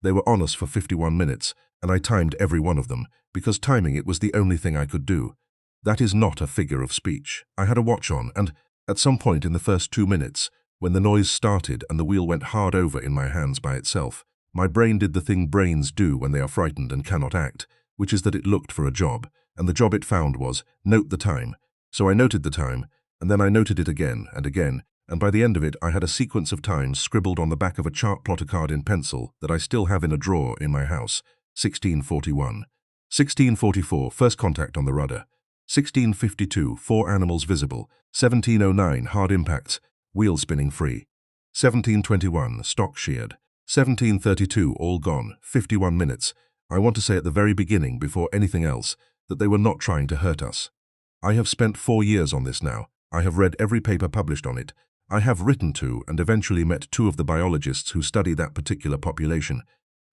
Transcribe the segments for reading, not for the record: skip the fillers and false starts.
They were on us for 51 minutes, and I timed every one of them, because timing it was the only thing I could do. That is not a figure of speech. I had a watch on, and at some point in the first 2 minutes, when the noise started and the wheel went hard over in my hands by itself, my brain did the thing brains do when they are frightened and cannot act, which is that it looked for a job, and the job it found was, note the time. So I noted the time, and then I noted it again and again, and by the end of it I had a sequence of times scribbled on the back of a chart plotter card in pencil that I still have in a drawer in my house. 1641. 1644, first contact on the rudder. 1652, 4 animals visible. 1709, hard impacts, wheel spinning free. 1721, stock sheared. 1732, all gone, 51 minutes. I want to say at the very beginning, before anything else, that they were not trying to hurt us. I have spent 4 years on this now. I have read every paper published on it. I have written to and eventually met 2 of the biologists who study that particular population,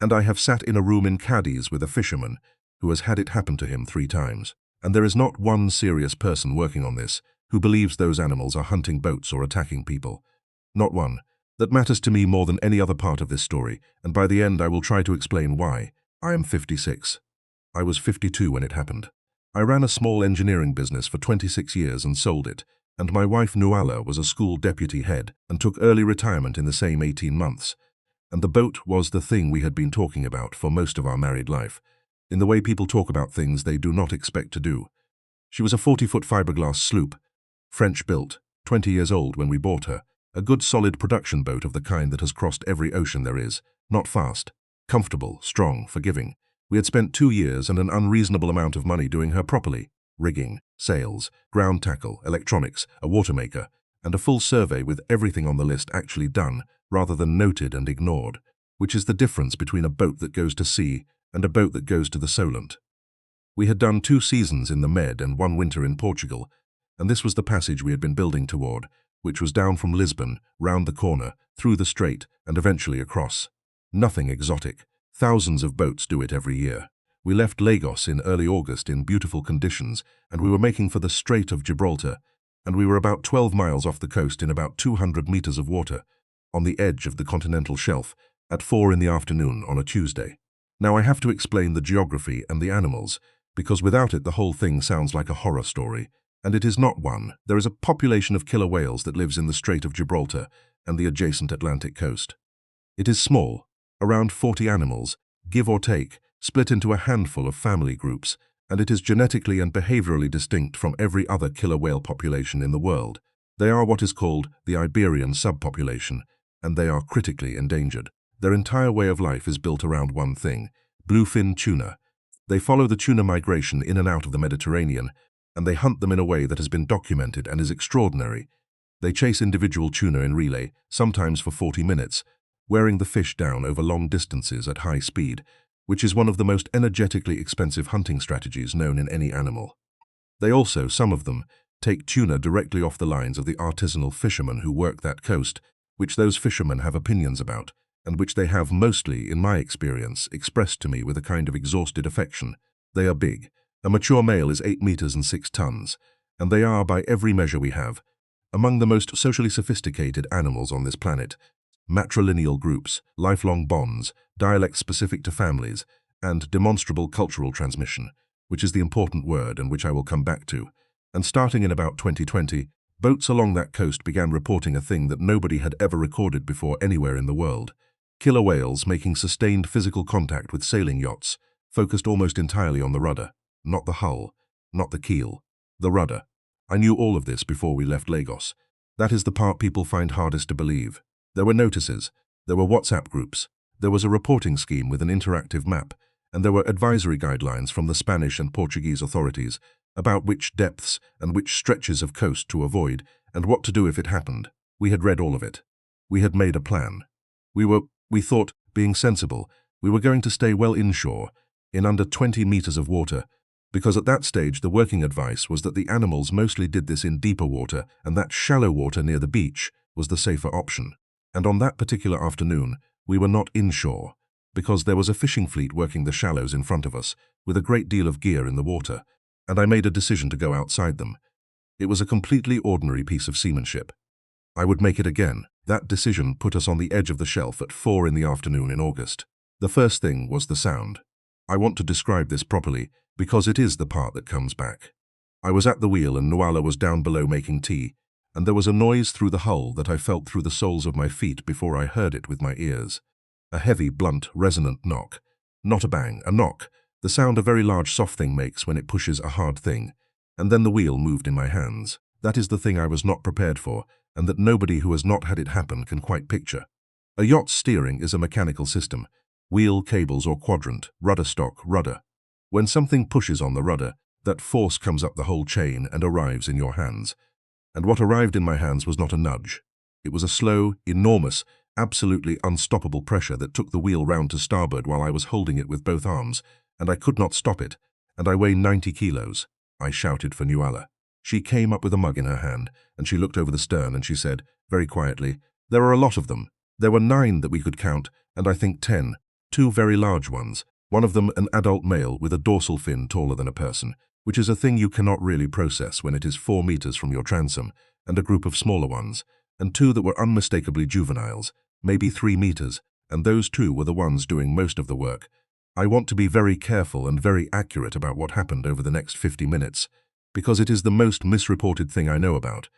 and I have sat in a room in Cadiz with a fisherman who has had it happen to him 3 times. And there is not one serious person working on this who believes those animals are hunting boats or attacking people. Not one. That matters to me more than any other part of this story, and by the end I will try to explain why. I am 56. I was 52 when it happened. I ran a small engineering business for 26 years and sold it, and my wife Nuala was a school deputy head and took early retirement in the same 18 months. And the boat was the thing we had been talking about for most of our married life, in the way people talk about things they do not expect to do. She was a 40-foot fiberglass sloop, French-built, 20 years old when we bought her, a good solid production boat of the kind that has crossed every ocean there is, not fast, comfortable, strong, forgiving. We had spent 2 years and an unreasonable amount of money doing her properly, rigging, sails, ground tackle, electronics, a watermaker, and a full survey with everything on the list actually done, rather than noted and ignored, which is the difference between a boat that goes to sea and a boat that goes to the Solent. We had done 2 seasons in the Med and 1 winter in Portugal, and this was the passage we had been building toward, which was down from Lisbon, round the corner, through the strait, and eventually across. Nothing exotic. Thousands of boats do it every year. We left Lagos in early August in beautiful conditions, and we were making for the Strait of Gibraltar, and we were about 12 miles off the coast in about 200 meters of water, on the edge of the continental shelf, at 4 in the afternoon on a Tuesday. Now I have to explain the geography and the animals, because without it the whole thing sounds like a horror story, and it is not one. There is a population of killer whales that lives in the Strait of Gibraltar and the adjacent Atlantic coast. It is small, around 40 animals, give or take, split into a handful of family groups, and it is genetically and behaviorally distinct from every other killer whale population in the world. They are what is called the Iberian subpopulation, and they are critically endangered. Their entire way of life is built around one thing, bluefin tuna. They follow the tuna migration in and out of the Mediterranean, and they hunt them in a way that has been documented and is extraordinary. They chase individual tuna in relay, sometimes for 40 minutes, wearing the fish down over long distances at high speed, which is one of the most energetically expensive hunting strategies known in any animal. They also, some of them, take tuna directly off the lines of the artisanal fishermen who work that coast, which those fishermen have opinions about, and which they have mostly, in my experience, expressed to me with a kind of exhausted affection. They are big. A mature male is 8 meters and 6 tons, and they are, by every measure we have, among the most socially sophisticated animals on this planet. Matrilineal groups, lifelong bonds, dialects specific to families, and demonstrable cultural transmission, which is the important word and which I will come back to. And starting in about 2020, boats along that coast began reporting a thing that nobody had ever recorded before anywhere in the world. Killer whales making sustained physical contact with sailing yachts, focused almost entirely on the rudder, not the hull, not the keel, the rudder. I knew all of this before we left Lagos. That is the part people find hardest to believe. There were notices, there were WhatsApp groups, there was a reporting scheme with an interactive map, and there were advisory guidelines from the Spanish and Portuguese authorities about which depths and which stretches of coast to avoid and what to do if it happened. We had read all of it. We had made a plan. We thought, being sensible, we were going to stay well inshore, in under 20 meters of water, because at that stage the working advice was that the animals mostly did this in deeper water and that shallow water near the beach was the safer option. And on that particular afternoon, we were not inshore, because there was a fishing fleet working the shallows in front of us, with a great deal of gear in the water, and I made a decision to go outside them. It was a completely ordinary piece of seamanship. I would make it again. That decision put us on the edge of the shelf at 4 in the afternoon in August. The first thing was the sound. I want to describe this properly because it is the part that comes back. I was at the wheel and Nuala was down below making tea, and there was a noise through the hull that I felt through the soles of my feet before I heard it with my ears. A heavy, blunt, resonant knock. Not a bang, a knock, the sound a very large soft thing makes when it pushes a hard thing. And then the wheel moved in my hands. That is the thing I was not prepared for, and that nobody who has not had it happen can quite picture. A yacht's steering is a mechanical system. Wheel, cables or quadrant, rudder stock, rudder. When something pushes on the rudder, that force comes up the whole chain and arrives in your hands. And what arrived in my hands was not a nudge. It was a slow, enormous, absolutely unstoppable pressure that took the wheel round to starboard while I was holding it with both arms, and I could not stop it, and I weigh 90 kilos. I shouted for Nuala. She came up with a mug in her hand, and she looked over the stern and she said, very quietly, "There are a lot of them. There were 9 that we could count, and I think 10. 2 very large ones, one of them an adult male with a dorsal fin taller than a person, which is a thing you cannot really process when it is 4 meters from your transom, and a group of smaller ones, and 2 that were unmistakably juveniles, maybe 3 meters, and those 2 were the ones doing most of the work. I want to be very careful and very accurate about what happened over the next 50 minutes, because it is the most misreported thing I know about.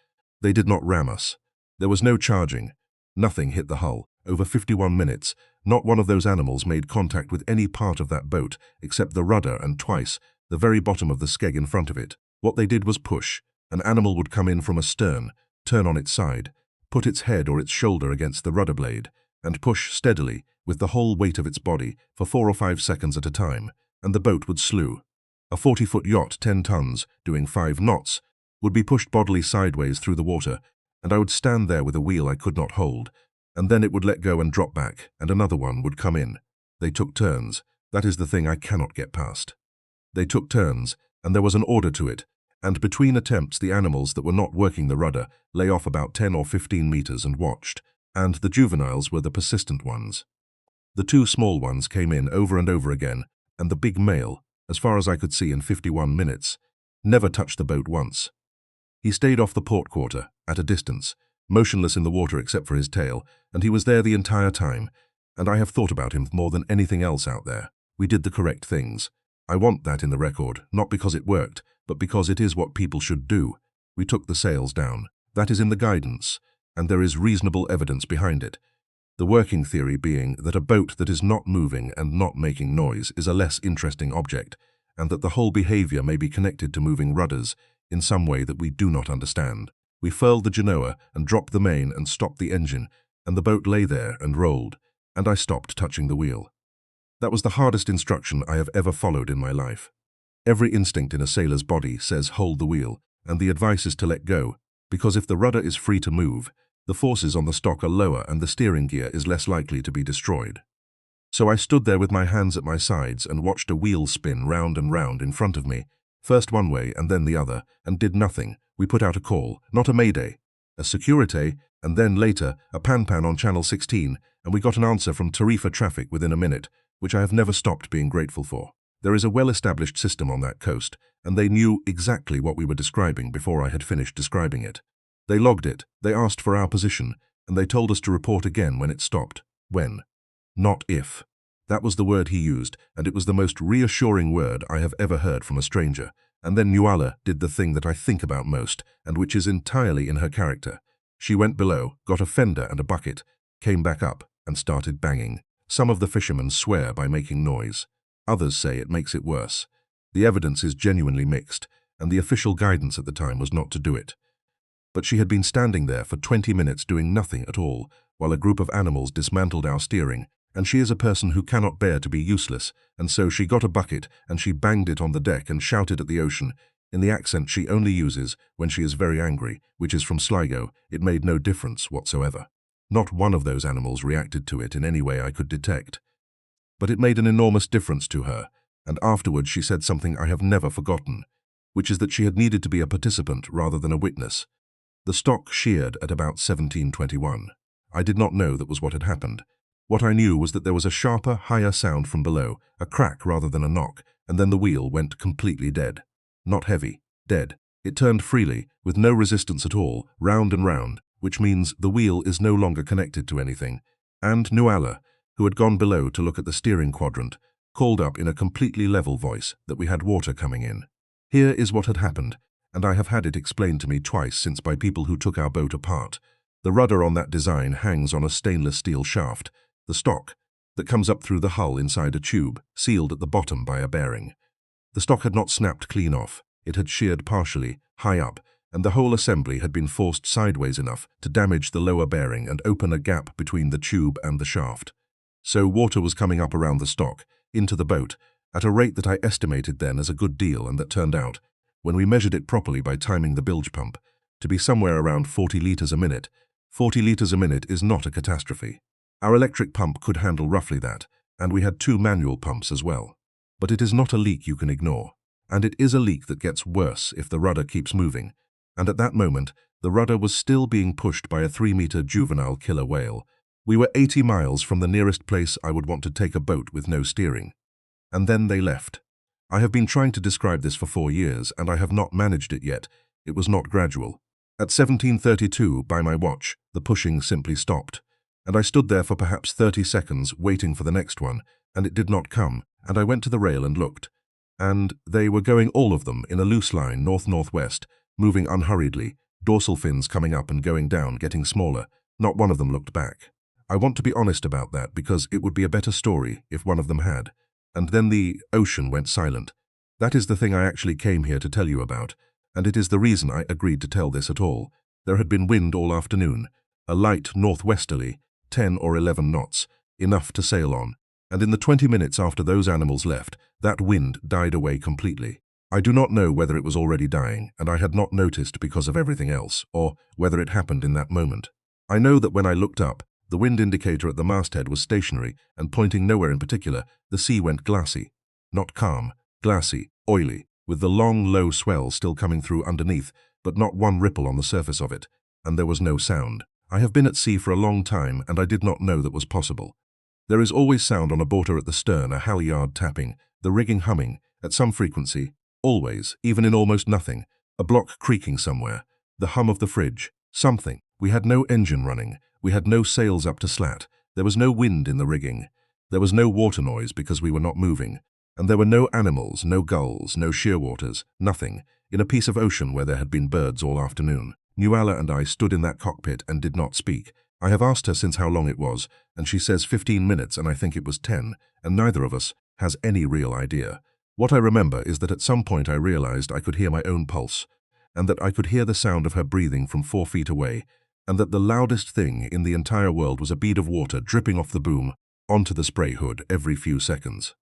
They did not ram us. There was no charging. Nothing hit the hull. Over 51 minutes, not one of those animals made contact with any part of that boat except the rudder and twice, the very bottom of the skeg in front of it. What they did was push. An animal would come in from astern, turn on its side, put its head or its shoulder against the rudder blade, and push steadily with the whole weight of its body for 4 or 5 seconds at a time, and the boat would slew. A 40-foot yacht, 10 tons, doing 5 knots, would be pushed bodily sideways through the water, and I would stand there with a wheel I could not hold, and then it would let go and drop back, and another one would come in. They took turns. That is the thing I cannot get past. They took turns, and there was an order to it, and between attempts the animals that were not working the rudder lay off about 10 or 15 meters and watched, and the juveniles were the persistent ones. The 2 small ones came in over and over again, and the big male, as far as I could see in 51 minutes, never touched the boat once. He stayed off the port quarter, at a distance, motionless in the water except for his tail, and he was there the entire time, and I have thought about him more than anything else out there. We did the correct things. I want that in the record, not because it worked, but because it is what people should do. We took the sails down. That is in the guidance, and there is reasonable evidence behind it. The working theory being that a boat that is not moving and not making noise is a less interesting object, and that the whole behavior may be connected to moving rudders in some way that we do not understand. We furled the genoa and dropped the main and stopped the engine, and the boat lay there and rolled, and I stopped touching the wheel. That was the hardest instruction I have ever followed in my life. Every instinct in a sailor's body says hold the wheel, and the advice is to let go, because if the rudder is free to move, the forces on the stock are lower and the steering gear is less likely to be destroyed. So I stood there with my hands at my sides and watched a wheel spin round and round in front of me, first one way and then the other, and did nothing. We put out a call, not a mayday, a securite, and then later a pan-pan on Channel 16, and we got an answer from Tarifa Traffic within a minute, which I have never stopped being grateful for. There is a well-established system on that coast, and they knew exactly what we were describing before I had finished describing it. They logged it, they asked for our position, and they told us to report again when it stopped. When. Not if. That was the word he used, and it was the most reassuring word I have ever heard from a stranger. And then Nuala did the thing that I think about most, and which is entirely in her character. She went below, got a fender and a bucket, came back up, and started banging. Some of the fishermen swear by making noise. Others say it makes it worse. The evidence is genuinely mixed, and the official guidance at the time was not to do it. But she had been standing there for 20 minutes doing nothing at all, while a group of animals dismantled our steering, and she is a person who cannot bear to be useless, and so she got a bucket and she banged it on the deck and shouted at the ocean, in the accent she only uses when she is very angry, which is from Sligo. It made no difference whatsoever. Not one of those animals reacted to it in any way I could detect. But it made an enormous difference to her, and afterwards she said something I have never forgotten, which is that she had needed to be a participant rather than a witness. The stock sheared at about 17:21. I did not know that was what had happened. What I knew was that there was a sharper, higher sound from below, a crack rather than a knock, and then the wheel went completely dead. Not heavy, dead. It turned freely, with no resistance at all, round and round, which means the wheel is no longer connected to anything. And Nuala, who had gone below to look at the steering quadrant, called up in a completely level voice that we had water coming in. Here is what had happened, and I have had it explained to me twice since by people who took our boat apart. The rudder on that design hangs on a stainless steel shaft, the stock, that comes up through the hull inside a tube, sealed at the bottom by a bearing. The stock had not snapped clean off. It had sheared partially, high up, and the whole assembly had been forced sideways enough to damage the lower bearing and open a gap between the tube and the shaft. So water was coming up around the stock, into the boat, at a rate that I estimated then as a good deal and that turned out, when we measured it properly by timing the bilge pump, to be somewhere around 40 litres a minute. 40 litres a minute is not a catastrophe. Our electric pump could handle roughly that, and we had 2 manual pumps as well. But it is not a leak you can ignore, and it is a leak that gets worse if the rudder keeps moving, and at that moment, the rudder was still being pushed by a 3-metre juvenile killer whale. We were 80 miles from the nearest place I would want to take a boat with no steering. And then they left. I have been trying to describe this for 4 years, and I have not managed it yet. It was not gradual. At 17:32, by my watch, the pushing simply stopped, and I stood there for perhaps 30 seconds waiting for the next one, and it did not come, and I went to the rail and looked. And they were going, all of them, in a loose line north-northwest, moving unhurriedly, dorsal fins coming up and going down, getting smaller. Not one of them looked back. I want to be honest about that because it would be a better story if one of them had. And then the ocean went silent. That is the thing I actually came here to tell you about, and it is the reason I agreed to tell this at all. There had been wind all afternoon, a light northwesterly, 10 or 11 knots, enough to sail on, and in the 20 minutes after those animals left, that wind died away completely. I do not know whether it was already dying, and I had not noticed because of everything else, or whether it happened in that moment. I know that when I looked up, the wind indicator at the masthead was stationary and pointing nowhere in particular. The sea went glassy. Not calm, glassy, oily, with the long, low swell still coming through underneath, but not one ripple on the surface of it, and there was no sound. I have been at sea for a long time, and I did not know that was possible. There is always sound on a boater at the stern, a halyard tapping, the rigging humming, at some frequency, always, even in almost nothing, a block creaking somewhere, the hum of the fridge, something. We had no engine running. We had no sails up to slat. There was no wind in the rigging. There was no water noise because we were not moving. And there were no animals, no gulls, no shearwaters, nothing, in a piece of ocean where there had been birds all afternoon. Nuala and I stood in that cockpit and did not speak. I have asked her since how long it was, and she says 15 minutes, and I think it was 10, and neither of us has any real idea. What I remember is that at some point I realized I could hear my own pulse, and that I could hear the sound of her breathing from 4 feet away, and that the loudest thing in the entire world was a bead of water dripping off the boom onto the spray hood every few seconds.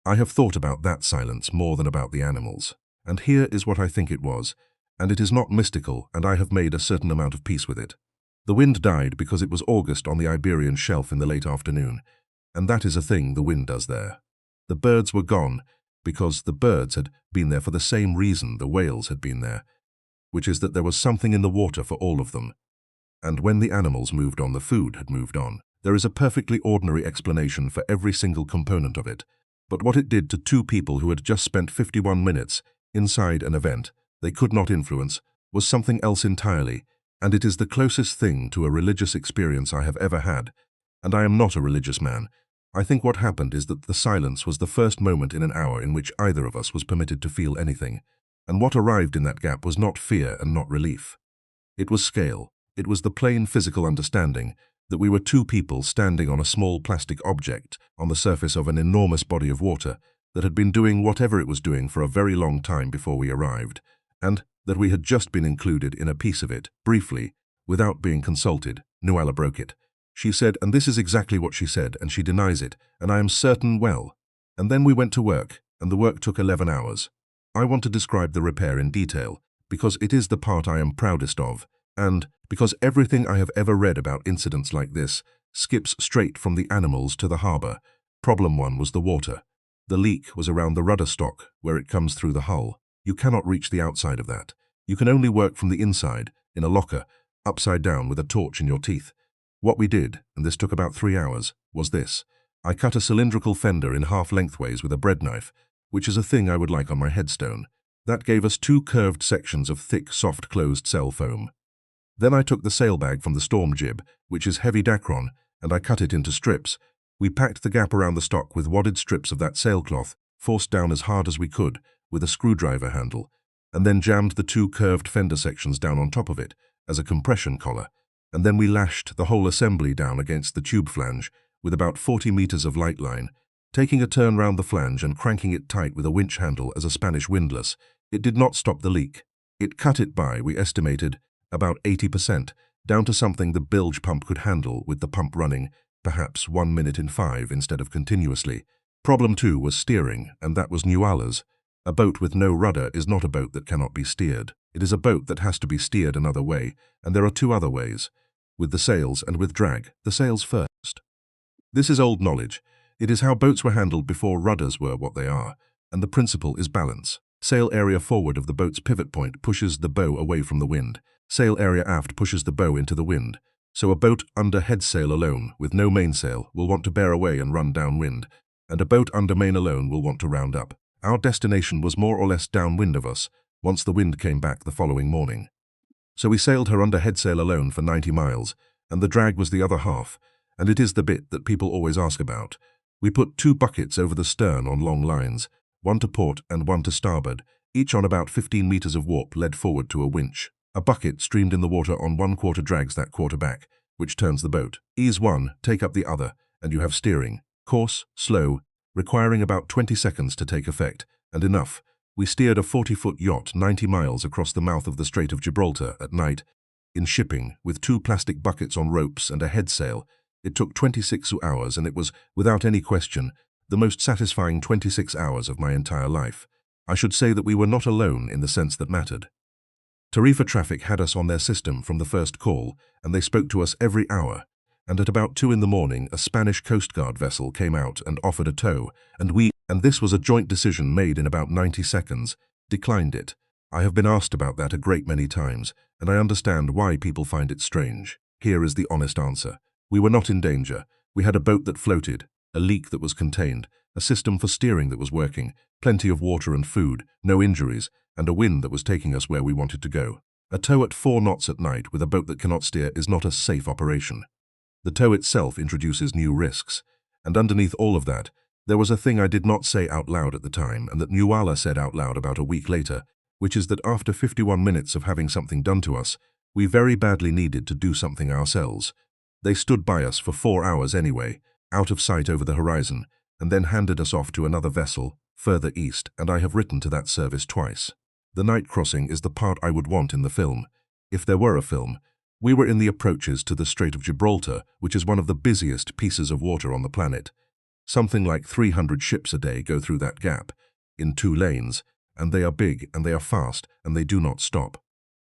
I have thought about that silence more than about the animals, and here is what I think it was, and it is not mystical, and I have made a certain amount of peace with it. The wind died because it was August on the Iberian Shelf in the late afternoon, and that is a thing the wind does there. The birds were gone because the birds had been there for the same reason the whales had been there, which is that there was something in the water for all of them. And when the animals moved on, the food had moved on. There is a perfectly ordinary explanation for every single component of it. But what it did to 2 people who had just spent 51 minutes inside an event they could not influence was something else entirely, and it is the closest thing to a religious experience I have ever had. And I am not a religious man. I think what happened is that the silence was the first moment in an hour in which either of us was permitted to feel anything. And what arrived in that gap was not fear and not relief. It was scale. It was the plain physical understanding that we were 2 people standing on a small plastic object on the surface of an enormous body of water that had been doing whatever it was doing for a very long time before we arrived, and that we had just been included in a piece of it, briefly, without being consulted. Nuala broke it. She said, and this is exactly what she said, and she denies it, and I am certain well. And then we went to work, and the work took 11 hours. I want to describe the repair in detail, because it is the part I am proudest of, and because everything I have ever read about incidents like this skips straight from the animals to the harbour. Problem 1 was the water. The leak was around the rudder stock, where it comes through the hull. You cannot reach the outside of that. You can only work from the inside, in a locker, upside down with a torch in your teeth. What we did, and this took about 3 hours, was this. I cut a cylindrical fender in half lengthways with a bread knife, which is a thing I would like on my headstone. That gave us 2 curved sections of thick, soft closed cell foam. Then I took the sailbag from the storm jib, which is heavy dacron, and I cut it into strips, We packed the gap around the stock with wadded strips of that sailcloth, forced down as hard as we could, with a screwdriver handle, and then jammed the two curved fender sections down on top of it, as a compression collar, and then we lashed the whole assembly down against the tube flange, with about 40 meters of light line, taking a turn round the flange and cranking it tight with a winch handle as a Spanish windlass. It did not stop the leak. It cut it by, we estimated, about 80%, down to something the bilge pump could handle with the pump running, perhaps 1 minute in 5 instead of continuously. Problem 2 was steering, and that was Nuala's. A boat with no rudder is not a boat that cannot be steered. It is a boat that has to be steered another way, and there are two other ways, with the sails and with drag, the sails first. This is old knowledge. It is how boats were handled before rudders were what they are, and the principle is balance. Sail area forward of the boat's pivot point pushes the bow away from the wind. Sail area aft pushes the bow into the wind. So a boat under headsail alone, with no mainsail, will want to bear away and run downwind, and a boat under main alone will want to round up. Our destination was more or less downwind of us, once the wind came back the following morning. So we sailed her under headsail alone for 90 miles, and the drag was the other half, and it is the bit that people always ask about. We put 2 buckets over the stern on long lines, one to port and one to starboard, each on about 15 meters of warp led forward to a winch. A bucket streamed in the water on one quarter drags that quarter back, which turns the boat. Ease one, take up the other, and you have steering. Course, slow, requiring about 20 seconds to take effect, and enough. We steered a 40-foot yacht 90 miles across the mouth of the Strait of Gibraltar at night, in shipping, with 2 plastic buckets on ropes and a headsail. It took 26 hours, and it was, without any question, the most satisfying 26 hours of my entire life. I should say that we were not alone in the sense that mattered. Tarifa Traffic had us on their system from the first call, and they spoke to us every hour, and at about 2 in the morning a Spanish Coast Guard vessel came out and offered a tow, and this was a joint decision made in about 90 seconds, declined it. I have been asked about that a great many times, and I understand why people find it strange. Here is the honest answer. We were not in danger. We had a boat that floated, a leak that was contained, a system for steering that was working, plenty of water and food, no injuries, and a wind that was taking us where we wanted to go. A tow at 4 knots at night with a boat that cannot steer is not a safe operation. The tow itself introduces new risks, and underneath all of that, there was a thing I did not say out loud at the time and that Nuala said out loud about a week later, which is that after 51 minutes of having something done to us, we very badly needed to do something ourselves. They stood by us for 4 hours anyway, out of sight over the horizon, and then handed us off to another vessel, further east, and I have written to that service twice. The night crossing is the part I would want in the film. If there were a film, we were in the approaches to the Strait of Gibraltar, which is one of the busiest pieces of water on the planet. Something like 300 ships a day go through that gap, in 2 lanes, and they are big, and they are fast, and they do not stop.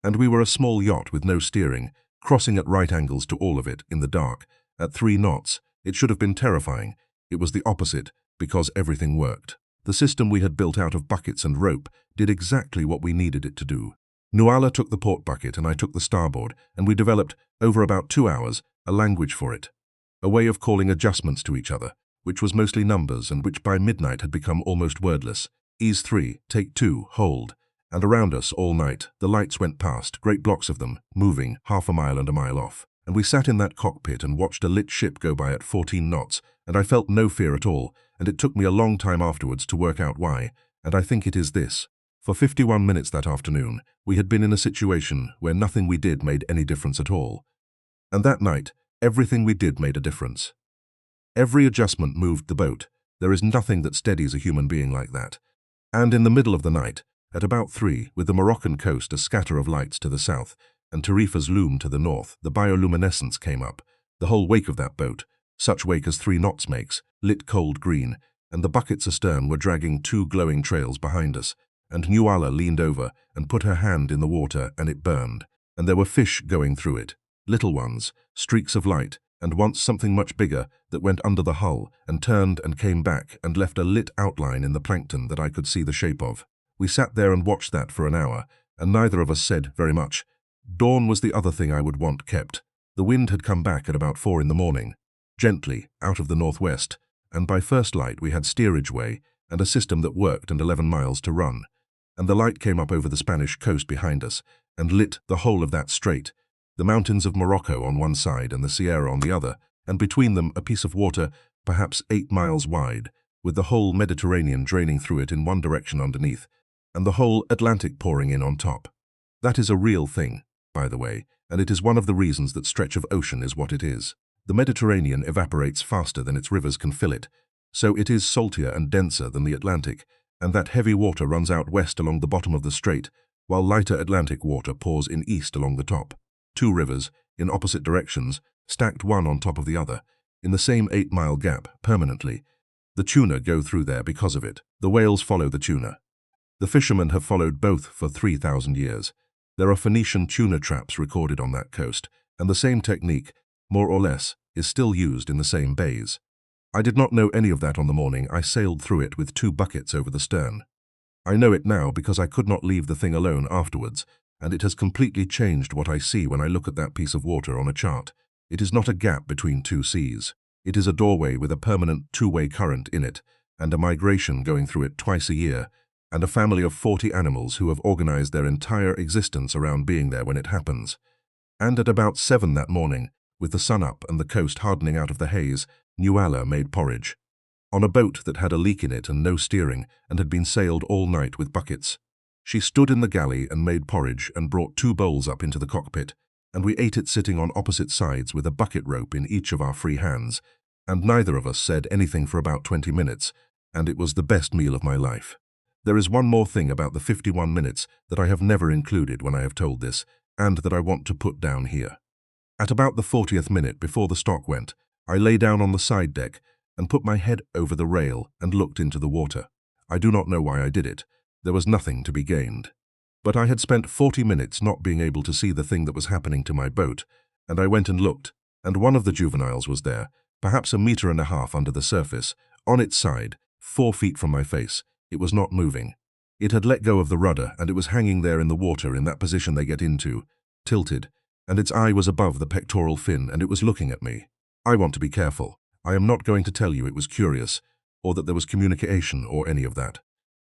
And we were a small yacht with no steering, crossing at right angles to all of it, in the dark, at 3 knots. It should have been terrifying. It was the opposite, because everything worked. The system we had built out of buckets and rope did exactly what we needed it to do. Nuala took the port bucket and I took the starboard, and we developed, over about 2 hours, a language for it. A way of calling adjustments to each other, which was mostly numbers and which by midnight had become almost wordless. Ease 3, take 2, hold. And around us all night, the lights went past, great blocks of them, moving, half a mile and a mile off. And we sat in that cockpit and watched a lit ship go by at 14 knots, and I felt no fear at all, and it took me a long time afterwards to work out why, and I think it is this. For 51 minutes that afternoon, we had been in a situation where nothing we did made any difference at all. And that night, everything we did made a difference. Every adjustment moved the boat. There is nothing that steadies a human being like that. And in the middle of the night, at about 3, with the Moroccan coast a scatter of lights to the south, and Tarifa's loom to the north, the bioluminescence came up, the whole wake of that boat, such wake as 3 knots makes, lit cold green, and the buckets astern were dragging 2 glowing trails behind us, and Nuala leaned over and put her hand in the water and it burned, and there were fish going through it, little ones, streaks of light, and once something much bigger that went under the hull and turned and came back and left a lit outline in the plankton that I could see the shape of. We sat there and watched that for an hour, and neither of us said very much. Dawn was the other thing I would want kept. The wind had come back at about 4 in the morning, gently, out of the northwest, and by first light we had steerage way and a system that worked and 11 miles to run. And the light came up over the Spanish coast behind us and lit the whole of that strait, the mountains of Morocco on one side and the Sierra on the other, and between them a piece of water perhaps 8 miles wide, with the whole Mediterranean draining through it in one direction underneath, and the whole Atlantic pouring in on top. That is a real thing, by the way, and it is one of the reasons that stretch of ocean is what it is. The Mediterranean evaporates faster than its rivers can fill it, so it is saltier and denser than the Atlantic, and that heavy water runs out west along the bottom of the strait, while lighter Atlantic water pours in east along the top. Two rivers, in opposite directions, stacked one on top of the other, in the same 8-mile gap, permanently. The tuna go through there because of it. The whales follow the tuna. The fishermen have followed both for 3,000 years. There are Phoenician tuna traps recorded on that coast, and the same technique, more or less, is still used in the same bays. I did not know any of that on the morning I sailed through it with 2 buckets over the stern. I know it now because I could not leave the thing alone afterwards, and it has completely changed what I see when I look at that piece of water on a chart. It is not a gap between two seas. It is a doorway with a permanent two-way current in it, and a migration going through it twice a year, and a family of 40 animals who have organized their entire existence around being there when it happens. And at about 7 that morning, with the sun up and the coast hardening out of the haze, Nuala made porridge. On a boat that had a leak in it and no steering, and had been sailed all night with buckets. She stood in the galley and made porridge and brought 2 bowls up into the cockpit, and we ate it sitting on opposite sides with a bucket rope in each of our free hands, and neither of us said anything for about 20 minutes, and it was the best meal of my life. There is one more thing about the 51 minutes that I have never included when I have told this, and that I want to put down here. At about the 40th minute before the stock went, I lay down on the side deck and put my head over the rail and looked into the water. I do not know why I did it. There was nothing to be gained. But I had spent 40 minutes not being able to see the thing that was happening to my boat, and I went and looked, and one of the juveniles was there, perhaps 1.5 meters under the surface, on its side, 4 feet from my face. It was not moving. It had let go of the rudder, and it was hanging there in the water in that position they get into, tilted, and its eye was above the pectoral fin, and it was looking at me. I want to be careful. I am not going to tell you it was curious, or that there was communication or any of that.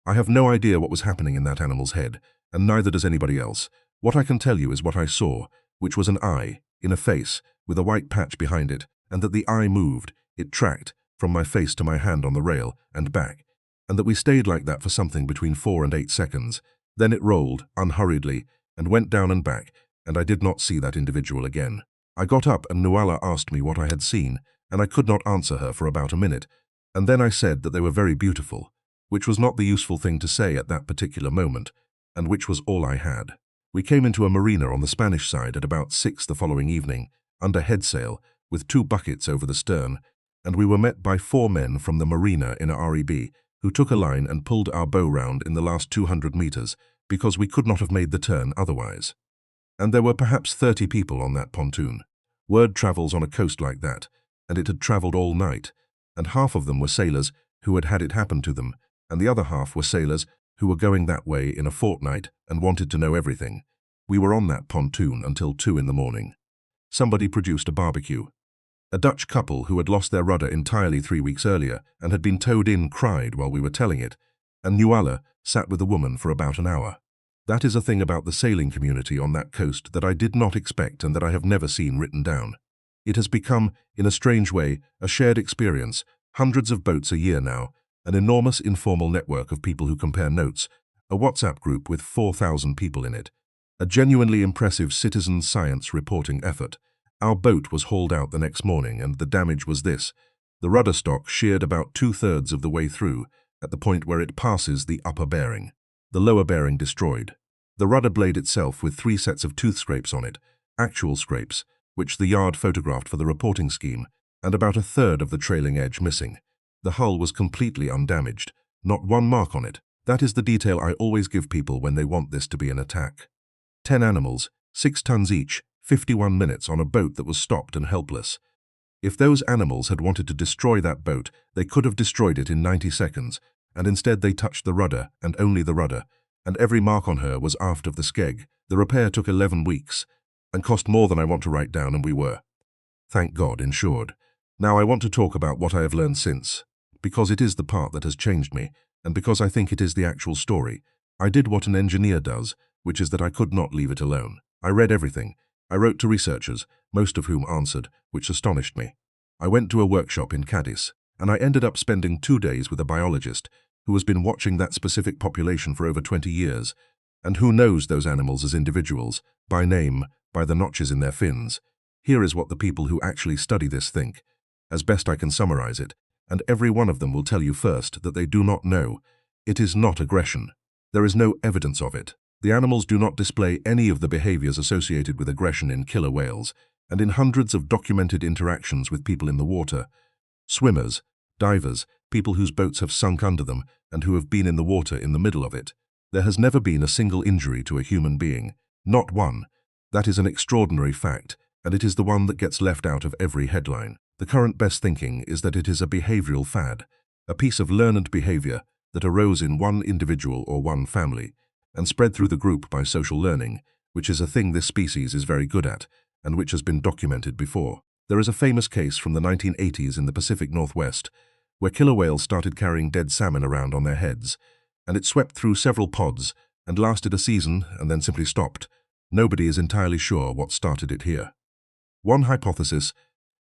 I have no idea what was happening in that animal's head, and neither does anybody else. What I can tell you is what I saw, which was an eye, in a face, with a white patch behind it, and that the eye moved, it tracked, from my face to my hand on the rail, and back, and that we stayed like that for something between 4 and 8 seconds. Then it rolled, unhurriedly, and went down and back, and I did not see that individual again. I got up and Nuala asked me what I had seen, and I could not answer her for about a minute, and then I said that they were very beautiful, which was not the useful thing to say at that particular moment, and which was all I had. We came into a marina on the Spanish side at about 6 the following evening, under headsail, with 2 buckets over the stern, and we were met by 4 men from the marina in a REB, who took a line and pulled our bow round in the last 200 meters, because we could not have made the turn otherwise. And there were perhaps 30 people on that pontoon. Word travels on a coast like that, and it had travelled all night, and half of them were sailors who had had it happen to them, and the other half were sailors who were going that way in a fortnight and wanted to know everything. We were on that pontoon until 2 in the morning. Somebody produced a barbecue. A Dutch couple who had lost their rudder entirely 3 weeks earlier and had been towed in cried while we were telling it, and Nuala sat with the woman for about an hour. That is a thing about the sailing community on that coast that I did not expect and that I have never seen written down. It has become, in a strange way, a shared experience, hundreds of boats a year now, an enormous informal network of people who compare notes, a WhatsApp group with 4,000 people in it, a genuinely impressive citizen science reporting effort. Our boat was hauled out the next morning, and the damage was this. The rudder stock sheared about 2/3 of the way through, at the point where it passes the upper bearing. The lower bearing destroyed. The rudder blade itself with 3 sets of tooth scrapes on it, actual scrapes, which the yard photographed for the reporting scheme, and about 1/3 of the trailing edge missing. The hull was completely undamaged, not one mark on it. That is the detail I always give people when they want this to be an attack. 10 animals, 6 tons each, 51 minutes on a boat that was stopped and helpless. If those animals had wanted to destroy that boat, they could have destroyed it in 90 seconds, and instead they touched the rudder, and only the rudder, and every mark on her was aft of the skeg. The repair took 11 weeks, and cost more than I want to write down, and we were, thank God, insured. Now I want to talk about what I have learned since, because it is the part that has changed me, and because I think it is the actual story. I did what an engineer does, which is that I could not leave it alone. I read everything. I wrote to researchers, most of whom answered, which astonished me. I went to a workshop in Cadiz. And I ended up spending 2 days with a biologist who has been watching that specific population for over 20 years, and who knows those animals as individuals, by name, by the notches in their fins. Here is what the people who actually study this think, as best I can summarize it, and every one of them will tell you first that they do not know. It is not aggression. There is no evidence of it. The animals do not display any of the behaviors associated with aggression in killer whales, and in hundreds of documented interactions with people in the water. Swimmers, divers, people whose boats have sunk under them and who have been in the water in the middle of it. There has never been a single injury to a human being. Not one. That is an extraordinary fact, and it is the one that gets left out of every headline. The current best thinking is that it is a behavioral fad, a piece of learned behavior that arose in one individual or one family, and spread through the group by social learning, which is a thing this species is very good at, and which has been documented before. There is a famous case from the 1980s in the Pacific Northwest, where killer whales started carrying dead salmon around on their heads, and it swept through several pods and lasted a season and then simply stopped. Nobody is entirely sure what started it here. One hypothesis,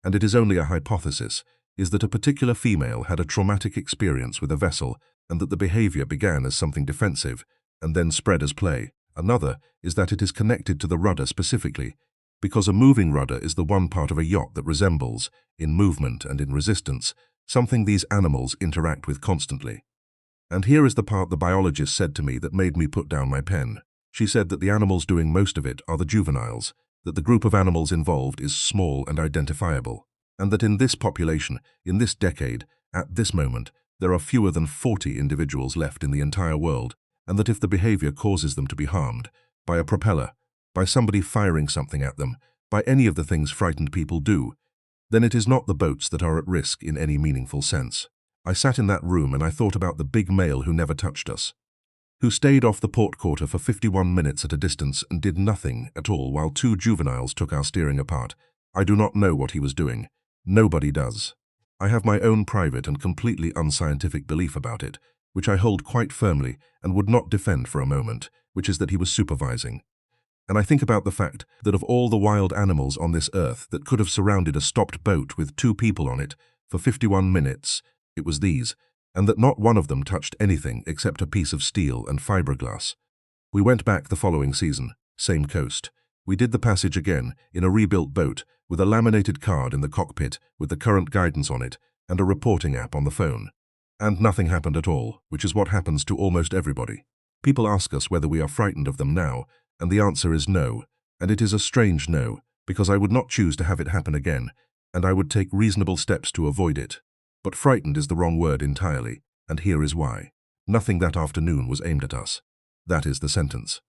and it is only a hypothesis, is that a particular female had a traumatic experience with a vessel and that the behavior began as something defensive and then spread as play. Another is that it is connected to the rudder specifically, because a moving rudder is the one part of a yacht that resembles, in movement and in resistance, something these animals interact with constantly. And here is the part the biologist said to me that made me put down my pen. She said that the animals doing most of it are the juveniles, that the group of animals involved is small and identifiable, and that in this population, in this decade, at this moment, there are fewer than 40 individuals left in the entire world, and that if the behavior causes them to be harmed, by a propeller, by somebody firing something at them, by any of the things frightened people do, then it is not the boats that are at risk in any meaningful sense. I sat in that room and I thought about the big male who never touched us, who stayed off the port quarter for 51 minutes at a distance and did nothing at all while 2 juveniles took our steering apart. I do not know what he was doing. Nobody does. I have my own private and completely unscientific belief about it, which I hold quite firmly and would not defend for a moment, which is that he was supervising. And I think about the fact that of all the wild animals on this earth that could have surrounded a stopped boat with 2 people on it for 51 minutes, it was these, and that not one of them touched anything except a piece of steel and fiberglass. We went back the following season, same coast. We did the passage again in a rebuilt boat with a laminated card in the cockpit with the current guidance on it and a reporting app on the phone. And nothing happened at all, which is what happens to almost everybody. People ask us whether we are frightened of them now, and the answer is no, and it is a strange no, because I would not choose to have it happen again, and I would take reasonable steps to avoid it. But frightened is the wrong word entirely, and here is why. Nothing that afternoon was aimed at us. That is the sentence.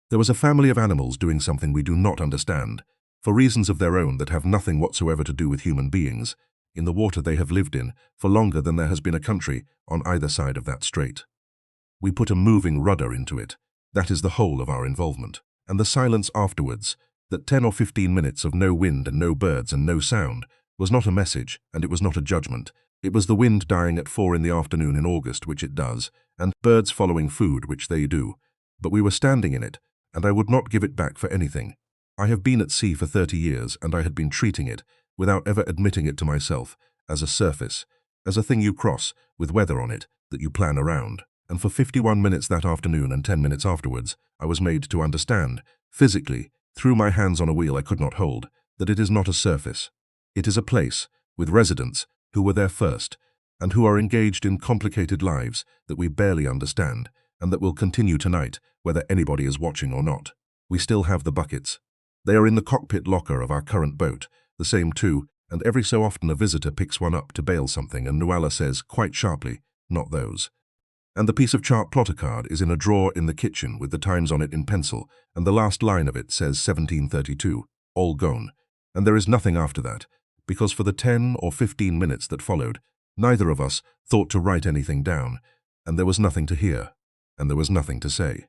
There was a family of animals doing something we do not understand, for reasons of their own that have nothing whatsoever to do with human beings, in the water they have lived in for longer than there has been a country on either side of that strait. We put a moving rudder into it. That is the whole of our involvement. And the silence afterwards, that 10 or 15 minutes of no wind and no birds and no sound, was not a message, and it was not a judgment. It was the wind dying at 4 in the afternoon in August, which it does, and birds following food, which they do. But we were standing in it, and I would not give it back for anything. I have been at sea for 30 years, and I had been treating it, without ever admitting it to myself, as a surface, as a thing you cross, with weather on it, that you plan around. And for 51 minutes that afternoon and 10 minutes afterwards, I was made to understand, physically, through my hands on a wheel I could not hold, that it is not a surface. It is a place, with residents, who were there first, and who are engaged in complicated lives that we barely understand, and that will continue tonight, whether anybody is watching or not. We still have the buckets. They are in the cockpit locker of our current boat, the same too, and every so often a visitor picks one up to bail something, and Nuala says, quite sharply, not those. And the piece of chart plotter card is in a drawer in the kitchen with the times on it in pencil, and the last line of it says 1732, all gone. And there is nothing after that, because for the 10 or 15 minutes that followed, neither of us thought to write anything down, and there was nothing to hear, and there was nothing to say.